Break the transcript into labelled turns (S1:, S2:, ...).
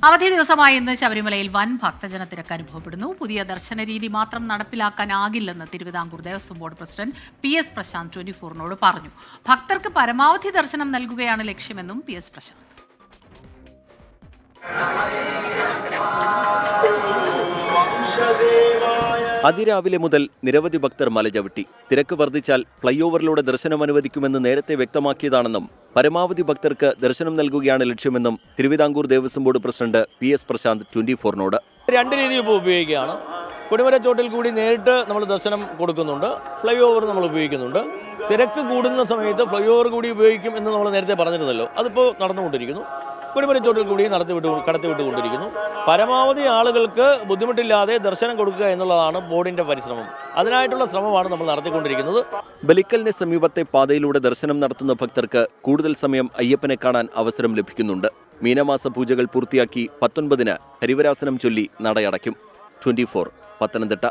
S1: അവധി ദിവസമായി ഇന്ന് ശബരിമലയിൽ വൻ ഭക്തജന തിരക്ക് അനുഭവപ്പെടുന്നു. പുതിയ ദർശന രീതി മാത്രം നടപ്പിലാക്കാനാകില്ലെന്ന് Travancore Devaswom board president PS Prasanth 24നോട് പറഞ്ഞു. ഭക്തർക്ക് പരമാവധി ദർശനം നൽകുകയാണ് ലക്ഷ്യമെന്നും PS പ്രശാന്ത്.
S2: അതിരാവിലെ മുതൽ നിരവധി ഭക്തർ മല ചവിട്ടി. തിരക്ക് വർദ്ധിച്ചാൽ ഫ്ലൈ ഓവറിലൂടെ ദർശനം അനുവദിക്കുമെന്ന് നേരത്തെ വ്യക്തമാക്കിയതാണെന്നും പരമാവധി ഭക്തർക്ക് ദർശനം നൽകുകയാണ് ലക്ഷ്യമെന്നും Travancore Devaswom board president PS Prasanth 24നോട്.
S3: രണ്ട് രീതി ഇപ്പോൾ ഉപയോഗിക്കുകയാണ്. കൊടിമരച്ചോട്ടിൽ കൂടി നേരിട്ട് നമ്മൾ ദർശനം കൊടുക്കുന്നുണ്ട്, ഫ്ലൈ ഓവർ നമ്മൾ ഉപയോഗിക്കുന്നുണ്ട്. തിരക്ക് കൂടുന്ന സമയത്ത് ഫ്ലൈ ഓവർ കൂടി ഉപയോഗിക്കും എന്ന് നമ്മൾ നേരത്തെ പറഞ്ഞിരുന്നല്ലോ, അതിപ്പോൾ നടന്നുകൊണ്ടിരിക്കുന്നു. കൊടിമരച്ചോട്ടിൽ കൂടി കടത്തിവിട്ടുകൊണ്ടിരിക്കുന്നു. പരമാവധി ആളുകൾക്ക് ബുദ്ധിമുട്ടില്ലാതെ ദർശനം കൊടുക്കുക എന്നുള്ളതാണ് ബോർഡിന്റെ പരിശ്രമം. അതിനായിട്ടുള്ള ശ്രമമാണ് നമ്മൾ നടത്തിക്കൊണ്ടിരിക്കുന്നത്.
S2: ബലിക്കലിന് സമീപത്തെ പാതയിലൂടെ ദർശനം നടത്തുന്ന ഭക്തർക്ക് കൂടുതൽ സമയം അയ്യപ്പനെ കാണാൻ അവസരം ലഭിക്കുന്നുണ്ട്. മീനമാസ പൂജകൾ പൂർത്തിയാക്കി 19-ന് ഹരിവരാസനം ചൊല്ലി നടയടയ്ക്കും. 24 പത്തനംതിട്ട.